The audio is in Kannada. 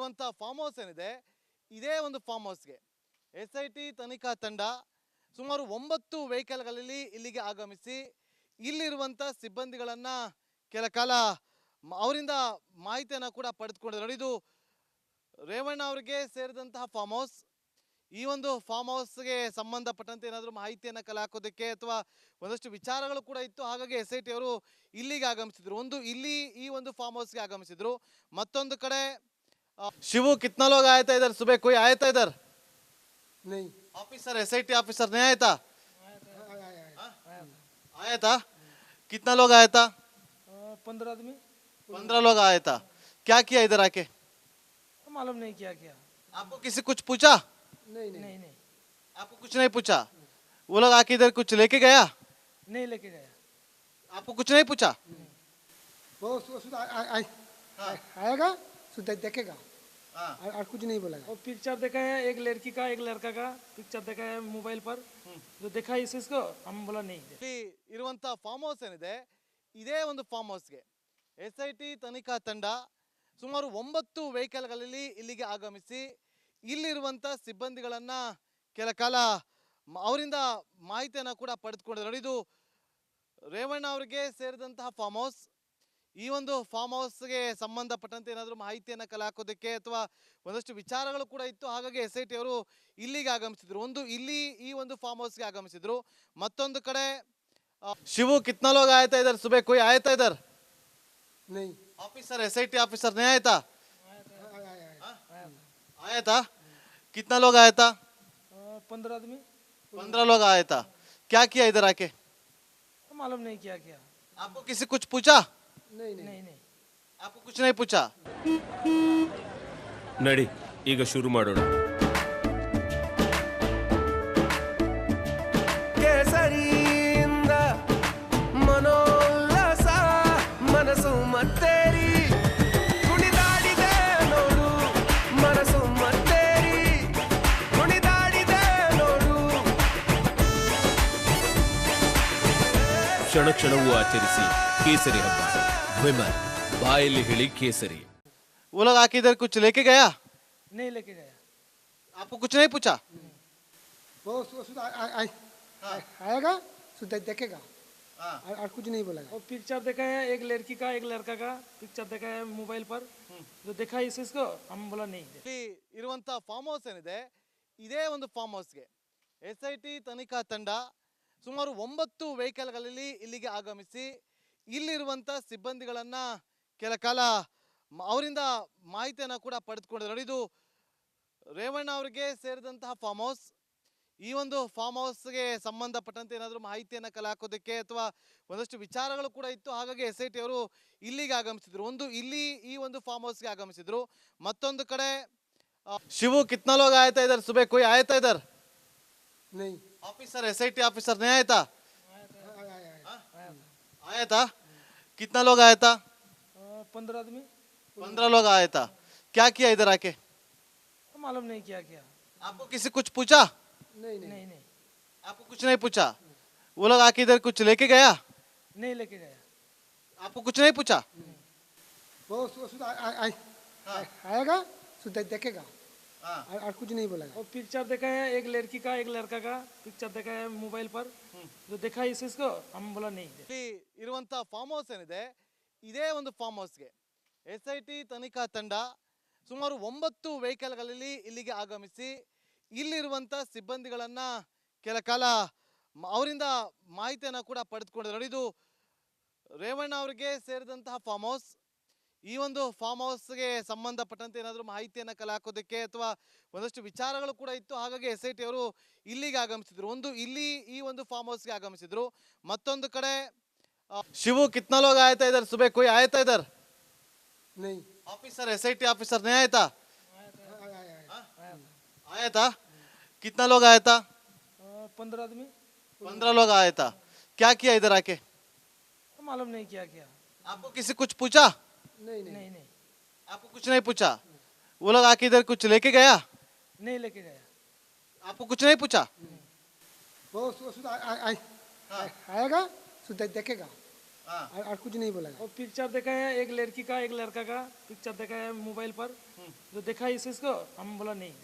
ಇರುವಂಥ ಫಾರ್ಮ್ ಹೌಸ್ ಏನಿದೆ, ಇದೇ ಒಂದು ಫಾರ್ಮ್ ಹೌಸ್ಗೆ SIT ತನಿಖಾ ತಂಡ ಸುಮಾರು 9 ವೆಹಿಕಲ್ಗಳಲ್ಲಿ ಇಲ್ಲಿಗೆ ಆಗಮಿಸಿ ಇಲ್ಲಿರುವಂಥ ಸಿಬ್ಬಂದಿಗಳನ್ನು ಕೆಲ ಕಾಲ ಅವರಿಂದ ಮಾಹಿತಿಯನ್ನು ಕೂಡ ಪಡೆದುಕೊಂಡಿದ್ದಾರೆ. ನೋಡಿ, ಇದು ರೇವಣ್ಣ ಅವರಿಗೆ ಸೇರಿದಂತಹ ಫಾರ್ಮ್ ಹೌಸ್. ಈ ಒಂದು ಫಾರ್ಮ್ ಹೌಸ್ಗೆ ಸಂಬಂಧಪಟ್ಟಂತೆ ಏನಾದರೂ ಮಾಹಿತಿಯನ್ನು ಕಲೆ ಹಾಕೋದಕ್ಕೆ ಅಥವಾ ಒಂದಷ್ಟು ವಿಚಾರಗಳು ಕೂಡ ಇತ್ತು. ಹಾಗಾಗಿ SIT ಅವರು ಇಲ್ಲಿಗೆ ಆಗಮಿಸಿದ್ರು. ಇಲ್ಲಿ ಈ ಒಂದು ಫಾರ್ಮ್ ಹೌಸ್ಗೆ ಆಗಮಿಸಿದ್ರು. ಮತ್ತೊಂದು ಕಡೆ शिवू कितना लोग आए थे इधर सुबह? कोई आया था इधर? नहीं। ऑफिसर SIT ऑफिसर नहीं आया था? आया था। कितना लोग आया था? 15 आदमी। 15 लोग आया था। क्या किया इधर आके? मालूम नहीं क्या किया। आपको किसी कुछ पूछा? नहीं नहीं नहीं, नहीं। आपको कुछ नहीं पूछा? वो लोग आके इधर कुछ लेके गया? नहीं लेके गया। आपको कुछ नहीं पूछा? वो आएगा देखेगा और कुछ नहीं बोला। वो पिक्चर देखा है एक लड़की का एक लड़का का पिक्चर देखा है मोबाइल पर, जो देखा इसको हम बोला नहीं। ಇರುವಂತ ಫಾರ್ಮ್ ಹೌಸ್ ಏನಿದೆ, ಇದೇ ಒಂದು ಫಾರ್ಮ್ ಹೌಸ್ಗೆ SIT ತನಿಖಾ ತಂಡ ಸುಮಾರು 9 ವೆಹಿಕಲ್ಗಳಲ್ಲಿ ಇಲ್ಲಿಗೆ ಆಗಮಿಸಿ ಇಲ್ಲಿರುವಂಥ ಸಿಬ್ಬಂದಿಗಳನ್ನು ಕೆಲ ಕಾಲ ಅವರಿಂದ ಮಾಹಿತಿಯನ್ನು ಕೂಡ ಪಡೆದುಕೊಂಡಿದ್ದಾರೆ. ನೋಡಿ, ಇದು ರೇವಣ್ಣ ಅವರಿಗೆ ಸೇರಿದಂತಹ ಫಾರ್ಮ್ ಹೌಸ್. ಈ ಒಂದು ಫಾರ್ಮ್ ಹೌಸ್ಗೆ ಸಂಬಂಧಪಟ್ಟಂತೆ ಏನಾದರೂ ಮಾಹಿತಿಯನ್ನು ಕಲೆ ಹಾಕೋದಕ್ಕೆ ಅಥವಾ ಒಂದಷ್ಟು ವಿಚಾರಗಳು ಕೂಡ ಇತ್ತು. ಹಾಗಾಗಿ SIT ಅವರು ಇಲ್ಲಿಗೆ ಆಗಮಿಸಿದ್ರು. ಇಲ್ಲಿ ಈ ಒಂದು ಫಾರ್ಮ್ ಹೌಸ್ಗೆ ಆಗಮಿಸಿದ್ರು. ಮತ್ತೊಂದು ಕಡೆ शिवू कितना लोग आए थे इधर सुबह? कोई आया था इधर? नहीं। ऑफिसर SIT ऑफिसर नहीं आया था? आया था। कितना लोग आया था? 15 आदमी। 15 लोग आया था। क्या किया इधर आके? मालूम नहीं क्या किया। आपको किसी कुछ पूछा? नहीं नहीं नहीं। आपको कुछ नहीं पूछा? ನಡಿ ಈಗ ಶುರು ಮಾಡೋಣ. ಕೇಸರಿಯಿಂದ ಮನೋಲ್ಲಾಸ ಮನಸ್ಸು ಮತ್ತೇರಿ ಕುಣಿದಾಡಿದೆ ನೋಡು, ಮನಸ್ಸು ಮತ್ತೇರಿ ಕುಣಿದಾಡಿದೆ ನೋಡು. ಕ್ಷಣ ಕ್ಷಣವೂ ಆಚರಿಸಿ ಕೇಸರಿ ಹಬ್ಬ. ವಿಮಲ್ ಬಾಯಲ್ಲಿ ಹೇಳಿ ಕೇಸರಿ. वो लोग आके इधर कुछ लेके गया? नहीं लेके गया। आपको कुछ नहीं पूछा? वो आएगा देखेगा और कुछ नहीं बोला। वो पिक्चर देखा है एक लड़की का एक लड़का का पिक्चर देखा है मोबाइल पर, जो देखा इसको हम बोला नहीं। ಇರುವಂತ ಫಾರ್ಮ್ ಹೌಸ್ ಏನಿದೆ, ಇದೇ ಒಂದು ಫಾರ್ಮ್ ಹೌಸ್ಗೆ SIT ತನಿಖಾ ತಂಡ ಸುಮಾರು 9 ವೆಹಿಕಲ್ಗಳಲ್ಲಿ ಇಲ್ಲಿಗೆ ಆಗಮಿಸಿ ಇಲ್ಲಿರುವಂಥ ಸಿಬ್ಬಂದಿಗಳನ್ನು ಕೆಲ ಕಾಲ ಅವರಿಂದ ಮಾಹಿತಿಯನ್ನು ಕೂಡ ಪಡೆದುಕೊಂಡಿದ್ದಾರೆ. ನೋಡಿ, ಇದು ರೇವಣ್ಣ ಅವರಿಗೆ ಸೇರಿದಂತಹ ಫಾರ್ಮ್ ಹೌಸ್. ಈ ಒಂದು ಫಾರ್ಮ್ ಹೌಸ್ಗೆ ಸಂಬಂಧಪಟ್ಟಂತೆ ಏನಾದರೂ ಮಾಹಿತಿಯನ್ನು ಕಲೆ ಹಾಕೋದಕ್ಕೆ ಅಥವಾ ಒಂದಷ್ಟು ವಿಚಾರಗಳು ಕೂಡ ಇತ್ತು. ಹಾಗಾಗಿ SIT ಅವರು ಇಲ್ಲಿಗೆ ಆಗಮಿಸಿದ್ರು. ಇಲ್ಲಿ ಈ ಒಂದು ಫಾರ್ಮ್ ಹೌಸ್ಗೆ ಆಗಮಿಸಿದ್ರು. ಮತ್ತೊಂದು ಕಡೆ शिवू कितना लोग आए थे इधर सुबह? कोई आया था इधर? नहीं। ऑफिसर SIT ऑफिसर नहीं आया था? आया था। कितना लोग आया था? 15 आदमी। 15 लोग आया था। क्या किया इधर आके? मालूम नहीं क्या किया। आपको किसी कुछ पूछा? नहीं नहीं नहीं, नहीं। आपको कुछ नहीं पूछा? वो लोग आके इधर कुछ लेके गया? नहीं लेके गया। आपको कुछ नहीं पूछा? वो आएगा देखेगा और कुछ नहीं बोला। वो पिक्चर देखा है एक लड़की का एक लड़का का पिक्चर देखा है मोबाइल पर, जो देखा इसको हम बोला नहीं। ಇರುವಂತ ಫಾರ್ಮ್ ಹೌಸ್ ಏನಿದೆ, ಇದೇ ಒಂದು ಫಾರ್ಮ್ ಹೌಸ್ಗೆ SIT ತನಿಖಾ ತಂಡ ಸುಮಾರು 9 ವೆಹಿಕಲ್ಗಳಲ್ಲಿ ಇಲ್ಲಿಗೆ ಆಗಮಿಸಿ ಇಲ್ಲಿರುವಂಥ ಸಿಬ್ಬಂದಿಗಳನ್ನು ಕೆಲ ಕಾಲ ಅವರಿಂದ ಮಾಹಿತಿಯನ್ನು ಕೂಡ ಪಡೆದುಕೊಂಡಿದ್ದಾರೆ. ನೋಡಿ, ಇದು ರೇವಣ್ಣ ಅವರಿಗೆ ಸೇರಿದಂತಹ ಫಾರ್ಮ್ ಹೌಸ್. ಈ ಒಂದು ಫಾರ್ಮ್ ಹೌಸ್ಗೆ ಸಂಬಂಧಪಟ್ಟಂತೆ ಏನಾದರೂ ಮಾಹಿತಿಯನ್ನು ಕಲೆ ಹಾಕೋದಕ್ಕೆ ಅಥವಾ ಒಂದಷ್ಟು ವಿಚಾರಗಳು ಕೂಡ ಇತ್ತು. ಹಾಗಾಗಿ SIT ಅವರು ಇಲ್ಲಿಗೆ ಆಗಮಿಸಿದ್ರು. ಇಲ್ಲಿ ಈ ಒಂದು ಫಾರ್ಮ್ ಹೌಸ್ಗೆ ಆಗಮಿಸಿದ್ರು. ಮತ್ತೊಂದು ಕಡೆ शिवू कितना लोग आए थे इधर सुबह? कोई आया था इधर? नहीं। ऑफिसर SIT ऑफिसर नहीं आया था? आया था। कितना लोग आया था? 15 आदमी। 15 लोग आया था। क्या किया इधर आके? मालूम नहीं क्या किया। आपको किसी कुछ पूछा? नहीं नहीं नहीं, नहीं। आपको कुछ नहीं पूछा? वो लोग आके इधर कुछ लेके गया? नहीं लेके गया। आपको कुछ नहीं पूछा? वो आएगा देखेगा और कुछ नहीं बोला। और पिक्चर देखा है एक लड़की का एक लड़का का, पिक्चर देखा है मोबाइल पर, जो देखा इस चीज को हम बोला नहीं।